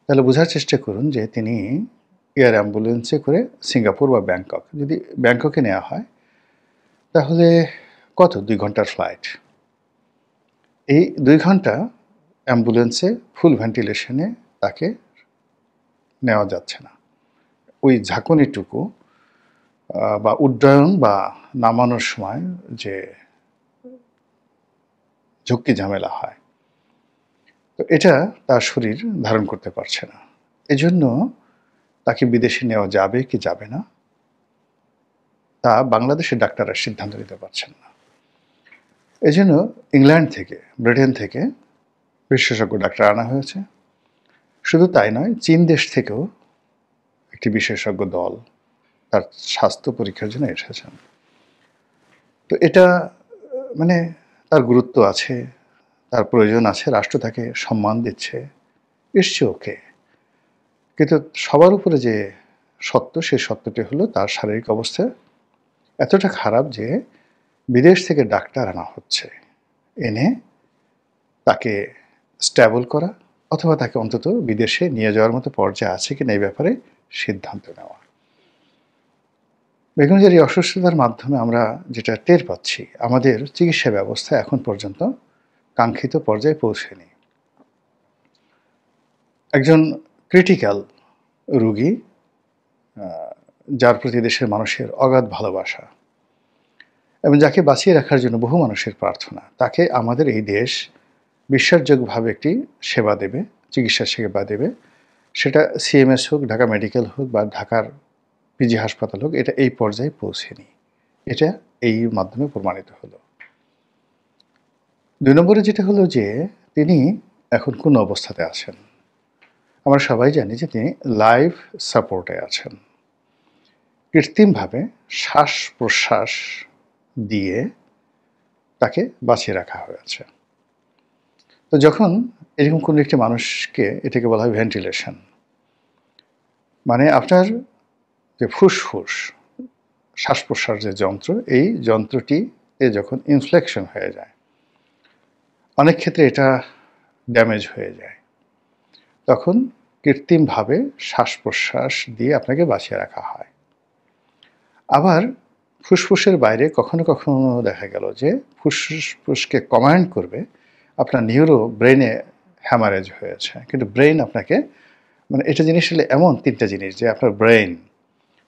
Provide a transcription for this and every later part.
তাহলে বোঝার চেষ্টা করুন যে তিনি এয়ার অ্যাম্বুলেন্সে করে সিঙ্গাপুর বা ব্যাংকক, যদি ব্যাংককে নেওয়া হয় তাহলে কত ২ ঘন্টার ফ্লাইট। এই ২ ঘন্টা অ্যাম্বুলেন্সে ফুল ভেন্টিলেশনে তাকে নেওয়া যাচ্ছে না। ওই ঝাঁকুনিটুকু বা উড্ডয়ন বা নামানোর সময় যে ঝক্কি ঝামেলা হয়, তো এটা তার শরীর ধারণ করতে পারছে না। এজন্য তাকে বিদেশে নেওয়া যাবে কি যাবে না তা বাংলাদেশের ডাক্তাররা সিদ্ধান্ত নিতে পারছেন না। এজন্য ইংল্যান্ড থেকে, ব্রিটেন থেকে বিশেষজ্ঞ ডাক্তার আনা হয়েছে। শুধু তাই নয়, চীন দেশ থেকেও একটি বিশেষজ্ঞ দল তার স্বাস্থ্য পরীক্ষার জন্য এসেছেন। তো এটা মানে তার গুরুত্ব আছে, তার প্রয়োজন আছে, রাষ্ট্র তাকে সম্মান দিচ্ছে, ইটস ওকে। কিন্তু সবার উপরে যে সত্য, সেই সত্যটি হলো তার শারীরিক অবস্থা এতটা খারাপ যে বিদেশ থেকে ডাক্তার আনা হচ্ছে, এনে তাকে স্ট্যাবল করা অথবা তাকে অন্তত বিদেশে নিয়ে যাওয়ার মতো পর্যায়ে আছে কিনা এই ব্যাপারে সিদ্ধান্ত নেওয়া। বেগুনজার এই অসুস্থতার মাধ্যমে আমরা যেটা টের পাচ্ছি, আমাদের চিকিৎসা ব্যবস্থা এখন পর্যন্ত কাঙ্ক্ষিত পর্যায়ে পৌঁছেনি। একজন ক্রিটিক্যাল রোগী, যার প্রতি দেশের মানুষের অগাধ ভালোবাসা এবং যাকে বাঁচিয়ে রাখার জন্য বহু মানুষের প্রার্থনা, তাকে আমাদের এই দেশ বিশ্বাসযোগ্যভাবে একটি সেবা দেবে, চিকিৎসা সেবা দেবে, সেটা সিএমএস হোক, ঢাকা মেডিকেল হোক বা ঢাকার পিজি হাসপাতাল হোক, এটা এই পর্যায়ে পৌঁছেনি। এটা এই মাধ্যমে প্রমাণিত হলো। ২ নম্বরে যেটা হলো যে তিনি এখন কোন অবস্থাতে আছেন। আমরা সবাই জানি যে তিনি লাইফ সাপোর্টে আছেন। কৃত্রিমভাবে শ্বাস প্রশ্বাস দিয়ে তাকে বাঁচিয়ে রাখা হয়েছে। তো যখন এরকম কোনো একটি মানুষকে, এটাকে বলা হয় ভেন্টিলেশন, মানে আপনার যে ফুসফুস, শ্বাস প্রশ্বাস যে যন্ত্র, এই যন্ত্রটিতে যখন ইনফ্লেকশন হয়ে যায়, অনেক ক্ষেত্রে এটা ড্যামেজ হয়ে যায়, তখন কৃত্রিমভাবে শ্বাস প্রশ্বাস দিয়ে আপনাকে বাঁচিয়ে রাখা হয়। আবার ফুসফুসের বাইরে কখনো কখনো দেখা গেল যে ফুসফুসকে কমান্ড করবে আপনার ব্রেনে হ্যামারেজ হয়েছে, কিন্তু ব্রেন আপনাকে, মানে এটা জিনিস হলে এমন 3টা জিনিস যে আপনার ব্রেন,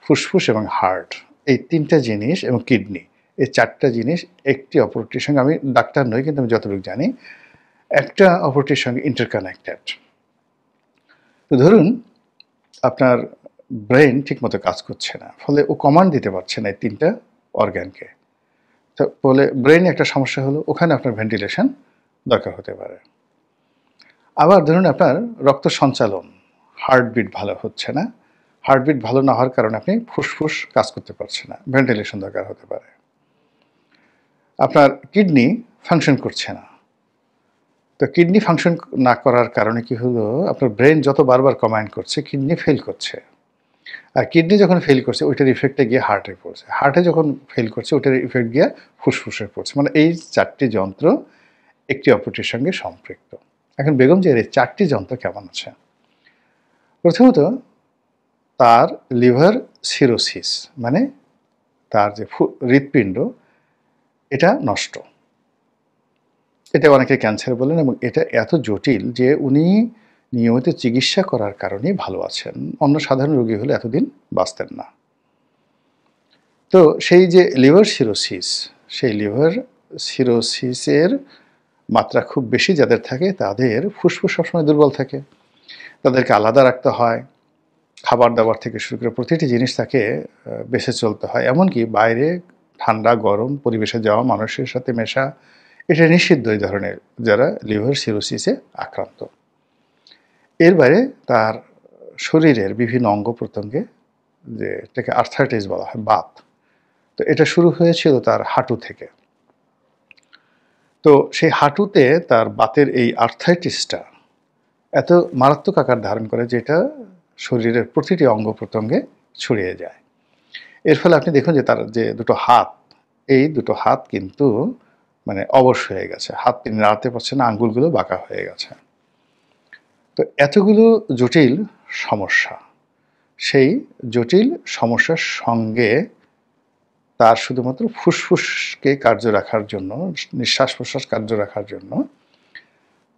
ফুসফুস এবং হার্ট, এই 3টা জিনিস এবং কিডনি, এই 4টা জিনিস একটি অপরটির সঙ্গে, আমি ডাক্তার নই কিন্তু আমি যতটুকু জানি, একটা অপরটির সঙ্গে ইন্টারকানেক্টেড। তো ধরুন আপনার ব্রেন ঠিকমতো কাজ করছে না, ফলে ও কমান্ড দিতে পারছে না এই 3টা অর্গ্যানকে, তো বলে ব্রেনে একটা সমস্যা হলো, ওখানে আপনার ভেন্টিলেশন দরকার হতে পারে। আবার ধরুন আপনার রক্ত সঞ্চালন, হার্টবিট ভালো হচ্ছে না, হার্টবিট ভালো না হওয়ার কারণে আপনি ফুসফুস কাজ করতে পারছে না, ভেন্টিলেশন দরকার হতে পারে। আপনার কিডনি ফাংশন করছে না, তো কিডনি ফাংশন না করার কারণে কি হলো, আপনার ব্রেন যত বারবার কমান্ড করছে, কিডনি ফেল করছে, আর কিডনি যখন ফেল করছে ওইটার ইফেক্টে গিয়ে হার্টে পড়ছে, হার্টে যখন ফেল করছে ওইটার ইফেক্ট গিয়ে ফুসফুসে পড়ছে, মানে এই 4টি যন্ত্র একটি অপরটির সঙ্গে সম্পৃক্ত। এখন বেগম জিয়ার এই 4টি যন্ত্র কেমন আছে? প্রথমত তার লিভার সিরোসিস, মানে তার যে হৃৎপিণ্ড, এটা নষ্ট। এটা অনেকে ক্যান্সার বলেন এবং এটা এত জটিল যে উনি নিয়মিত চিকিৎসা করার কারণেই ভালো আছেন, অন্য সাধারণ রোগী হলে এতদিন বাঁচতেন না। তো সেই যে লিভার সিরোসিস, সেই লিভার সিরোসিসের মাত্রা খুব বেশি যাদের থাকে, তাদের ফুসফুস সবসময় দুর্বল থাকে, তাদেরকে আলাদা রাখতে হয়, খাবার দাবার থেকে শুরু করে প্রতিটি জিনিস তাকে বেঁচে চলতে হয়, এমনকি বাইরে ঠান্ডা গরম পরিবেশে যাওয়া, মানুষের সাথে মেশা, এটা নিষিদ্ধ এই ধরনের যারা লিভার সিরোসিসে আক্রান্ত। এর বাইরে তার শরীরের বিভিন্ন অঙ্গ প্রত্যঙ্গে, যে এটাকে আর্থারাইটিস বলা হয়, বাত, তো এটা শুরু হয়েছিল তার হাঁটু থেকে। তো সেই হাঁটুতে তার বাতের এই আর্থারাইটিসটা এত মারাত্মক আকার ধারণ করে যেটা শরীরের প্রতিটি অঙ্গ প্রত্যঙ্গে ছড়িয়ে যায়। এর ফলে আপনি দেখুন যে তার যে দুটো হাত, এই দুটো হাত কিন্তু মানে অবশ হয়ে গেছে, হাত তিনি নাড়াতে পারছেন না, আঙ্গুলগুলো বাঁকা হয়ে গেছে। তো এতগুলো জটিল সমস্যা, সেই জটিল সমস্যার সঙ্গে তার শুধুমাত্র ফুসফুসকে কার্য রাখার জন্য, নিঃশ্বাস প্রশ্বাস কার্য রাখার জন্য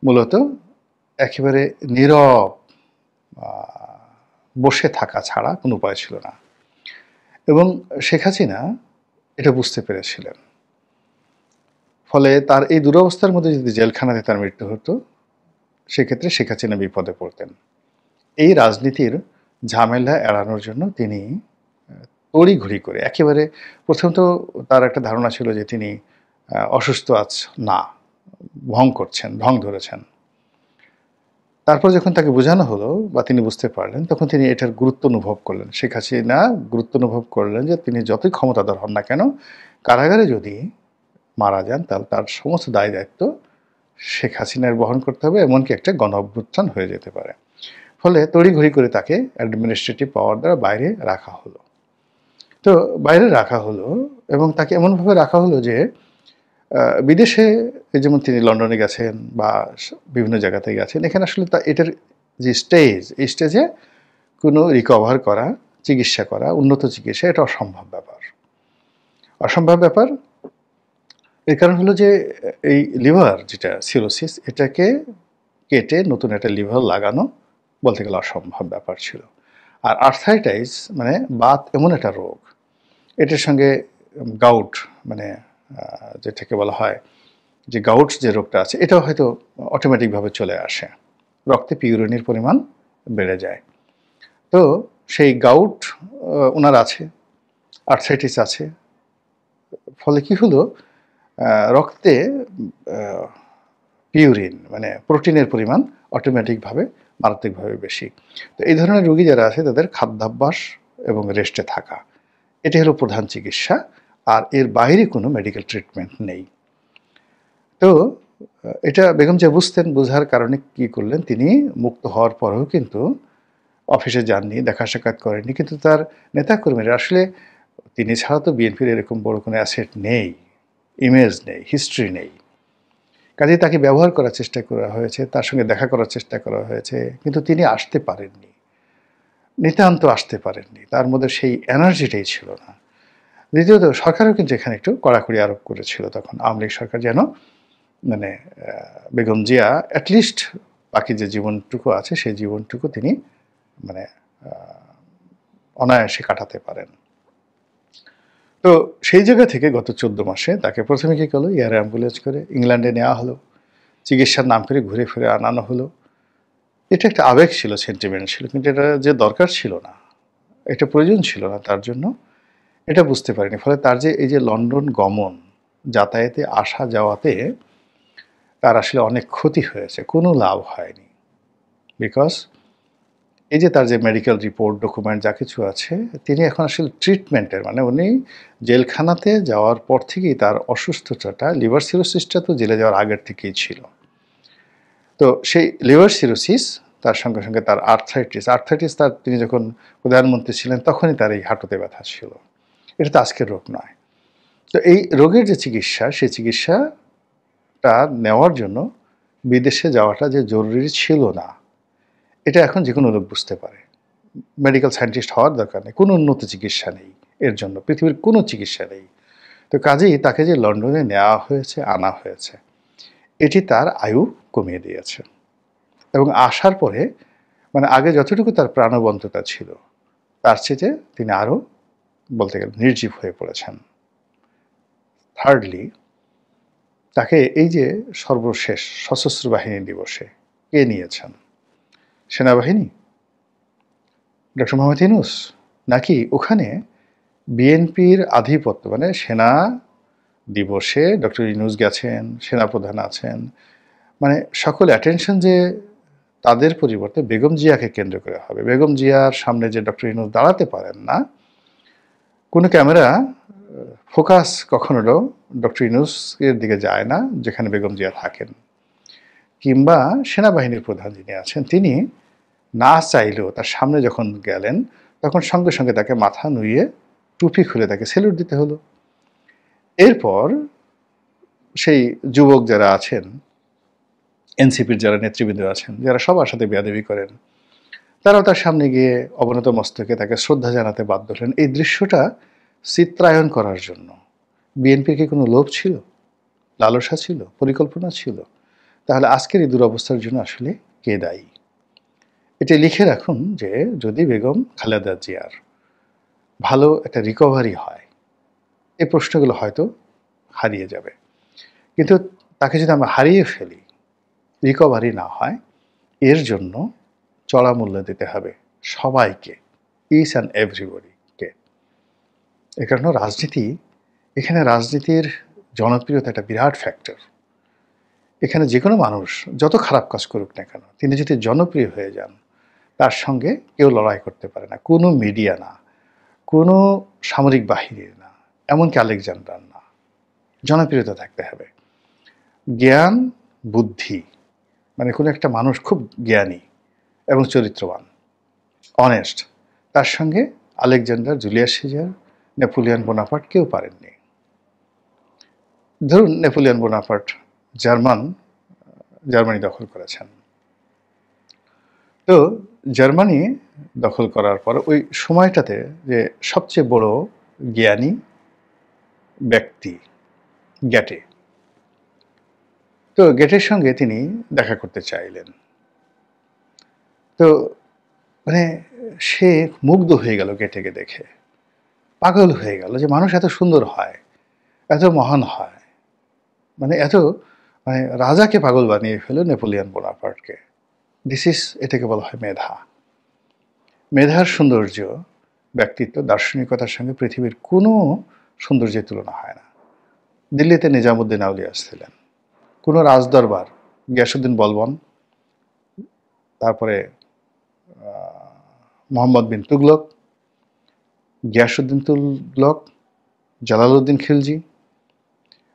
মূলত একেবারে নীরব বসে থাকা ছাড়া কোনো উপায় ছিল না। এবং শেখ হাসিনা এটা বুঝতে পেরেছিলেন। ফলে তার এই দুরবস্থার মধ্যে যদি জেলখানাতে তার মৃত্যু হতো, সেক্ষেত্রে শেখ হাসিনা বিপদে পড়তেন। এই রাজনীতির ঝামেলা এড়ানোর জন্য তিনি তড়িঘড়ি করে একেবারে, প্রথম তো তার একটা ধারণা ছিল যে তিনি অসুস্থ না, ঢং ধরেছেন। তারপর যখন তাকে বোঝানো হলো বা তিনি বুঝতে পারলেন, তখন তিনি এটার গুরুত্ব অনুভব করলেন। শেখ হাসিনা গুরুত্ব অনুভব করলেন যে তিনি যতই ক্ষমতাধর হন না কেন, কারাগারে যদি মারা যান তাহলে তার সমস্ত দায় দায়িত্ব শেখ হাসিনার বহন করতে হবে, এমনকি একটা গণ অভ্যুত্থান হয়ে যেতে পারে। ফলে তড়িঘড়ি করে তাকে অ্যাডমিনিস্ট্রেটিভ পাওয়ার দ্বারা বাইরে রাখা হলো। তো বাইরে রাখা হলো এবং তাকে এমনভাবে রাখা হলো যে বিদেশে, যেমন তিনি লন্ডনে গেছেন বা বিভিন্ন জায়গাতে গেছেন, এখানে আসলে এটার যে স্টেজ, এই স্টেজে কোনো রিকভার করা, চিকিৎসা করা, উন্নত চিকিৎসা, এটা অসম্ভব ব্যাপার। এর কারণ হলো যে এই লিভার যেটা সিরোসিস, এটাকে কেটে নতুন একটা লিভার লাগানো বলতে গেলে অসম্ভব ব্যাপার ছিল। আর আর্থাইটাইস মানে বাত এমন একটা রোগ, এটার সঙ্গে গাউট মানে যেটাকে বলা হয় যে গাউট যে রোগটা আছে, এটাও হয়তো অটোমেটিকভাবে চলে আসে, রক্তে পিউরিনের পরিমাণ বেড়ে যায়। তো সেই গাউট ওনার আছে, আর্থাইটিস আছে, ফলে কি হলো, রক্তে পিউরিন মানে প্রোটিনের পরিমাণ অটোমেটিকভাবে মারাত্মকভাবে বেশি। তো এই ধরনের রোগী যারা আছে তাদের খাদ্যাভ্যাস এবং রেস্টে থাকা, এটি হলো প্রধান চিকিৎসা, আর এর বাইরে কোনো মেডিকেল ট্রিটমেন্ট নেই। তো এটা বেগম জিয়া বুঝতেন, বোঝার কারণে কি করলেন, তিনি মুক্ত হওয়ার পরেও কিন্তু অফিসে যাননি, দেখা সাক্ষাৎ করেননি, কিন্তু তার নেতাকর্মীরা আসলে, তিনি ছাড়া তো বিএনপির এরকম বড় কোনো অ্যাসেট নেই, ইমেজ নেই, হিস্ট্রি নেই, কাজেই তাকে ব্যবহার করার চেষ্টা করা হয়েছে, তার সঙ্গে দেখা করার চেষ্টা করা হয়েছে, কিন্তু তিনি আসতে পারেননি, নিতান্ত আসতে পারেননি, তার মধ্যে সেই এনার্জিটাই ছিল না। দ্বিতীয়ত সরকারও কিন্তু এখানে একটু কড়াকড়ি আরোপ করেছিল তখন, আওয়ামী লীগ সরকার, যেন মানে বেগম জিয়া অ্যাটলিস্ট বাকি যে জীবনটুকু আছে সেই জীবনটুকু তিনি মানে অনায়াসে কাটাতে পারেন। তো সেই জায়গা থেকে গত 14 মাসে তাকে প্রথমে কী করলো, এয়ার অ্যাম্বুলেন্স করে ইংল্যান্ডে নেওয়া হলো, চিকিৎসার নাম করে ঘুরে ফিরে আনানো হলো। এটা একটা আবেগ ছিল, সেন্টিমেন্ট ছিল, কিন্তু এটা যে দরকার ছিল না, এটা প্রয়োজন ছিল না তার জন্য, এটা বুঝতে পারিনি। ফলে তার যে এই যে লন্ডন গমন, যাতায়াতে আসা যাওয়াতে তার আসলে অনেক ক্ষতি হয়েছে, কোনো লাভ হয়নি। বিকজ এই যে তার যে মেডিকেল রিপোর্ট, ডকুমেন্ট যা কিছু আছে, তিনি এখন আসলে ট্রিটমেন্টের, মানে উনি জেলখানাতে যাওয়ার পর থেকেই তার অসুস্থতাটা, লিভার সিরোসিসটা তো জেলে যাওয়ার আগের থেকেই ছিল। তো সেই লিভার সিরোসিস, তার সঙ্গে সঙ্গে তার আর্থাইটিস তার, তিনি যখন প্রধানমন্ত্রী ছিলেন তখনই তার এই হাঁটুতে ব্যথা ছিল। এটা তো আজকের রোগ নয়। তো এই রোগের যে চিকিৎসা, সেই চিকিৎসাটা নেওয়ার জন্য বিদেশে যাওয়াটা যে জরুরি ছিল না, এটা এখন যে কোনো লোক বুঝতে পারে। মেডিকেল সায়েন্টিস্ট হওয়ার দরকার নেই, কোনো উন্নত চিকিৎসা নেই এর জন্য, পৃথিবীর কোনো চিকিৎসা নেই। তো কাজেই তাকে যে লন্ডনে নেওয়া হয়েছে, আনা হয়েছে, এটি তার আয়ু কমিয়ে দিয়েছে। এবং আসার পরে মানে আগে যতটুকু তার প্রাণবন্ততা ছিল, তার চেয়ে তিনি আরও বলতে গেলে নির্জীব হয়ে পড়েছেন। থার্ডলি, তাকে এই যে সর্বশেষ সশস্ত্র বাহিনী দিবসে কে নিয়েছেন? সেনাবাহিনী, ডক্টর মোহাম্মদ ইউনূস, নাকি ওখানে বিএনপির আধিপত্য, মানে সেনা দিবসে ডক্টর ইউনূস গেছেন, সেনাপ্রধান আছেন, মানে সকল অ্যাটেনশন যে তাদের পরিবর্তে বেগম জিয়াকে কেন্দ্র করে হবে। বেগম জিয়ার সামনে যে ডক্টর ইউনূস দাঁড়াতে পারেন না, কোনো ক্যামেরা ফোকাস কখনো ডক্টর ইউনূসের দিকে যায় না যেখানে বেগম জিয়া থাকেন, কিংবা সেনাবাহিনীর প্রধান যিনি আছেন তিনি না চাইলেও তার সামনে যখন গেলেন তখন সঙ্গে সঙ্গে তাকে মাথা নুইয়ে টুপি খুলে তাকে স্যালুট দিতে হলো। এরপর সেই যুবক যারা আছেন এনসিপির যারা নেতৃবৃন্দ আছেন, যারা সবার সাথে বেয়াদবি করেন, তারাও তার সামনে গিয়ে অবনত মস্তকে তাকে শ্রদ্ধা জানাতে বাধ্য হলেন। এই দৃশ্যটা চিত্রায়ন করার জন্য বিএনপির কি কোনো লোভ ছিল, লালসা ছিল, পরিকল্পনা ছিল? তাহলে আজকের এই দুরবস্থার জন্য আসলে কে দায়ী? এটা লিখে রাখুন যে যদি বেগম খালেদা জিয়ার ভালো একটা রিকভারি হয়, এই প্রশ্নগুলো হয়তো হারিয়ে যাবে। কিন্তু তাকে যদি আমরা হারিয়ে ফেলি, রিকভারি না হয়, এর জন্য চড়া মূল্য দিতে হবে সবাইকে, ইচ অ্যান্ড এভরিবডিকে। এ কারণে এখানে রাজনীতির জনপ্রিয়তা একটা বিরাট ফ্যাক্টর। এখানে যে কোনো মানুষ যত খারাপ কাজ করুক না কেন, তিনি যদি জনপ্রিয় হয়ে যান, তার সঙ্গে কেউ লড়াই করতে পারে না। কোনো মিডিয়া না, কোনো সামরিক বাহিনীর না, এমনকি আলেকজান্ডার না। জনপ্রিয়তা থাকতে হবে। জ্ঞান, বুদ্ধি, মানে কোনো একটা মানুষ খুব জ্ঞানী এবং চরিত্রবান, অনেস্ট, তার সঙ্গে Alexander, Julius Caesar, Napoleon Bonaparte কেউ পারেননি। ধরুন নেপোলিয়ন বোনাপার্ট জার্মানি দখল করেছেন। তো জার্মানি দখল করার পর ওই সময়টাতে যে সবচেয়ে বড় জ্ঞানী ব্যক্তি গ্যাটে, তো গ্যাটের সঙ্গে তিনি দেখা করতে চাইলেন। তো মানে সে মুগ্ধ হয়ে গেল গ্যাটেকে দেখে, পাগল হয়ে গেল যে মানুষ এত সুন্দর হয়, এত মহান হয়, মানে রাজাকে পাগল বানিয়ে ফেলো নেপোলিয়ন বোনাপার্টকে। এটাকে বলা হয় মেধা। মেধার সৌন্দর্য, ব্যক্তিত্ব, দার্শনিকতার সঙ্গে পৃথিবীর কোনো সৌন্দর্যের তুলনা হয় না। দিল্লিতে নিজামুদ্দিন আউলিয়া ছিলেন, কোনো রাজদরবার, গিয়াসুদ্দিন বলবন, তারপরে মোহাম্মদ বিন তুগলক, গিয়াসুদ্দিন তুগলক, জালালউদ্দিন খিলজি,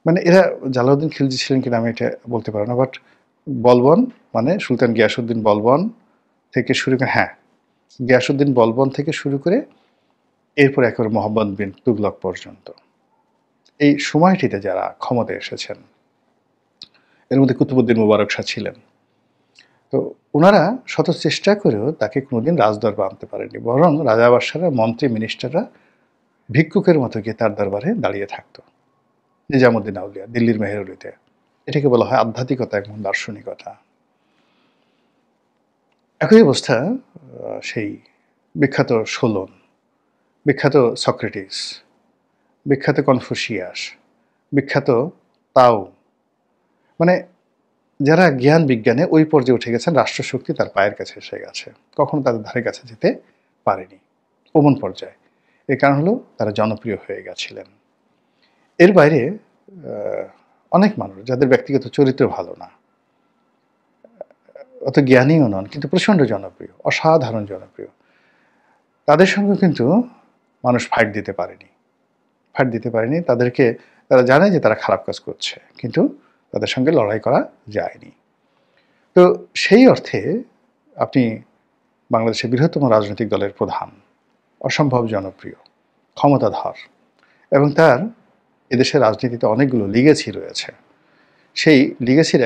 মানে এরা জালালউদ্দিন খিলজি ছিলেন কিনা আমি এটা বলতে পারবো না, বাট বলবন মানে সুলতান গিয়াসুদ্দিন বলবন থেকে শুরু করে, গিয়াসুদ্দিন বলবন থেকে শুরু করে এরপর একেবারে মোহাম্মদ বিন তুগলক পর্যন্ত এই সময়টিতে যারা ক্ষমতায় এসেছেন, এর মধ্যে কুতুবউদ্দিন মুবারক শাহ ছিলেন। তো ওনারা শত চেষ্টা করেও তাকে কোনোদিন রাজদরবার আনতে পারেনি, বরং রাজাবাদশাহরা, মন্ত্রী, মিনিস্টাররা ভিক্ষুকের মতো গিয়ে তার দরবারে দাঁড়িয়ে থাকতো। নিজামুদ্দিন আউলিয়া দিল্লির মেহেরুলিতে, এটাকে বলা হয় আধ্যাত্মিকতা এবং দার্শনিকতা। একই অবস্থা সেই বিখ্যাত সোলন, বিখ্যাত সক্রেটিস, বিখ্যাত কনফুসিয়াস, বিখ্যাত তাও, মানে যারা জ্ঞান বিজ্ঞানে ওই পর্যায়ে উঠে গেছেন, রাষ্ট্রশক্তি তার পায়ের কাছে এসে গেছে, কখনো তাদের ধারে কাছে যেতে পারেনি ওমন পর্যায়ে। এর কারণ হলো তারা জনপ্রিয় হয়ে গেছিলেন। এর বাইরে অনেক মানুষ যাদের ব্যক্তিগত চরিত্র ভালো না, অত জ্ঞানীও নন, কিন্তু প্রচণ্ড জনপ্রিয়, অসাধারণ জনপ্রিয়, তাদের সঙ্গে কিন্তু মানুষ ফাইট দিতে পারেনি। তারা জানে যে তারা খারাপ কাজ করছে, কিন্তু তাদের সঙ্গে লড়াই করা যায়নি। তো সেই অর্থে আপনি বাংলাদেশের বৃহত্তম রাজনৈতিক দলের প্রধান, অসম্ভব জনপ্রিয়, ক্ষমতাধর, এবং তার এদেশের রাজনীতিতে অনেকগুলো লিগেসি রয়েছে। সেই লিগেসির